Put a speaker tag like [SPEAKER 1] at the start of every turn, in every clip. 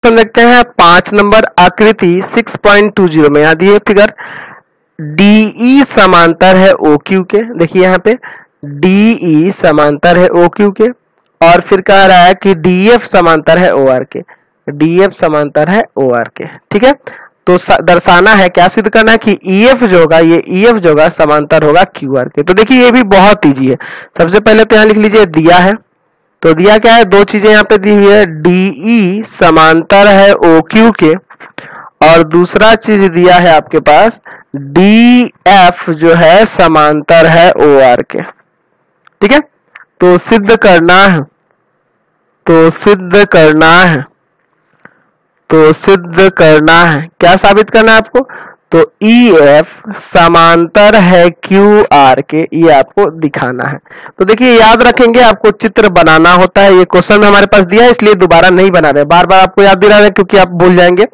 [SPEAKER 1] Question देखते हैं 5 number आकृति 6.20 में। यहाँ दिए फिगर DE समांतर है OQ के। देखिए यहाँ पे DE समांतर है OQ के, और फिर कह रहा है कि DF समांतर है OR के। DF समांतर है OR के, ठीक है। तो दर्शाना है, क्या सिद्ध करना है कि EF जो होगा, ये EF जो होगा समांतर होगा QR के। तो देखिए ये भी बहुत इजी है। सबसे पहले तो यहाँ लिख लीजिए दिया है, तो दिया क्या है, दो चीजें यहाँ पे दी हुई है, DE समांतर है OQ के, और दूसरा चीज दिया है आपके पास DF जो है समांतर है OR के, ठीक है। तो सिद्ध करना है, तो सिद्ध करना है, तो सिद्ध करना है, क्या साबित करना है आपको, तो EF समांतर है QR के, ये आपको दिखाना है। तो देखिए याद रखेंगे, आपको चित्र बनाना होता है। ये क्वेश्चन हमारे पास दिया है इसलिए दोबारा नहीं बना रहे, बार बार आपको याद दिला रहे क्योंकि आप भूल जाएंगे।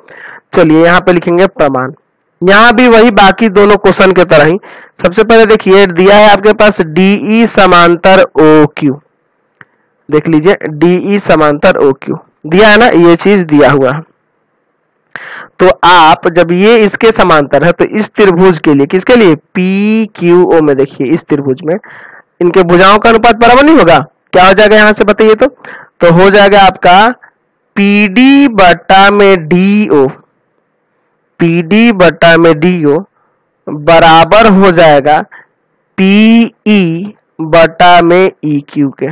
[SPEAKER 1] चलिए यहाँ पे लिखेंगे प्रमाण। यहाँ भी वही बाकी दोनों क्वेश्चन के तरह ही। सबसे पहले देखिए दिया है आपके पास DE समांतर OQ, देख लीजिए DE समांतर OQ दिया है ना, ये चीज दिया हुआ है। तो आप जब ये इसके समांतर है तो इस त्रिभुज के लिए, किसके लिए, PQO में, देखिए इस त्रिभुज में इनके भुजाओं का अनुपात बराबर नहीं होगा, क्या हो जाएगा यहां से बताइए। तो हो जाएगा आपका PD बटा में DO, PD बटा में DO बराबर हो जाएगा PE बटा में EQ के,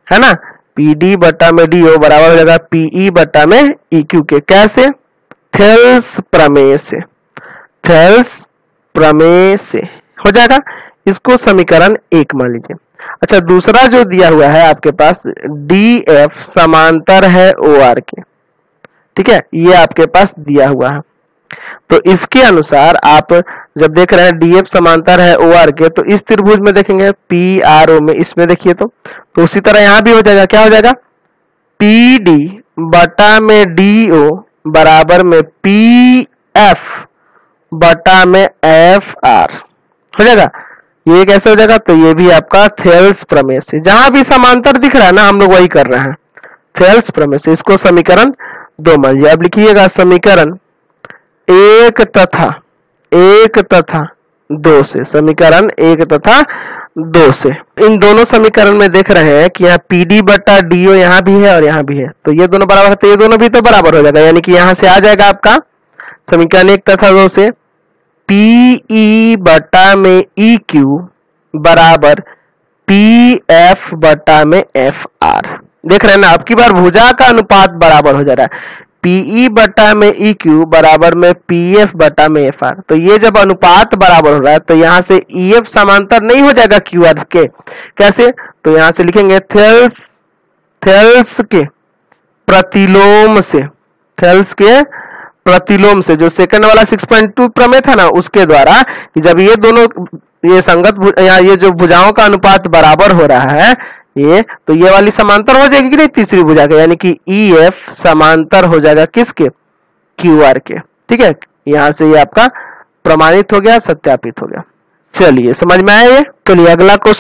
[SPEAKER 1] है ना। PD बटा में DO बराबर हो जाएगा PE बटा में EQ के। कैसे, थेल्स प्रमेय से, थेल्स प्रमेय से हो जाएगा। इसको समीकरण 1 मान लीजिए। अच्छा, दूसरा जो दिया हुआ है आपके पास DF समांतर है OR के, ठीक है, ये आपके पास दिया हुआ है। तो इसके अनुसार आप जब देख रहे हैं DF समांतर है OR के, तो इस त्रिभुज में देखेंगे PRO में, इसमें देखिए तो उसी तरह यहां भी हो जाएगा, क्या हो जाएगा, PD बटा में DO बराबर में PF बटा में FR हो जाएगा। ये कैसे हो जाएगा, तो ये भी आपका थेल्स प्रमेय से, जहां भी समांतर दिख रहा है ना हम लोग वही कर रहे हैं, थेल्स प्रमेय से। इसको समीकरण 2 मान लीजिए। अब लिखिएगा समीकरण 1 तथा 2 से, समीकरण 1 तथा 2 से। इन दोनों समीकरण में देख रहे हैं कि यहाँ PD बटा DO यहाँ भी है और यहाँ भी है, तो ये दोनों बराबर है, तो ये दोनों भी तो बराबर हो जाएगा। यानी कि यहाँ से आ जाएगा आपका समीकरण 1 तथा 2 से PE बटा में EQ बराबर PF बटा में FR। देख रहे हैं ना, अब की बार भुजा का अनुपात बराबर हो जा रहा है। PE बटा में EQ बराबर में PF बटा में FR। तो ये जब अनुपात बराबर हो रहा है तो यहाँ से EF समांतर नहीं हो जाएगा QR के। कैसे, तो यहाँ से लिखेंगे थेल्स के प्रतिलोम से, थेल्स के प्रतिलोम से, जो सेकंड वाला 6.2 प्रमेय था ना उसके द्वारा, कि जब ये दोनों ये संगत ये जो भुजाओं का अनुपात बराबर हो रहा है ये, तो ये वाली समांतर हो जाएगी कि नहीं तीसरी भुजा के, यानी कि EF समांतर हो जाएगा किसके, QR के, ठीक है। यहां से ये आपका प्रमाणित हो गया, सत्यापित हो गया। चलिए समझ में आया ये। चलिए अगला क्वेश्चन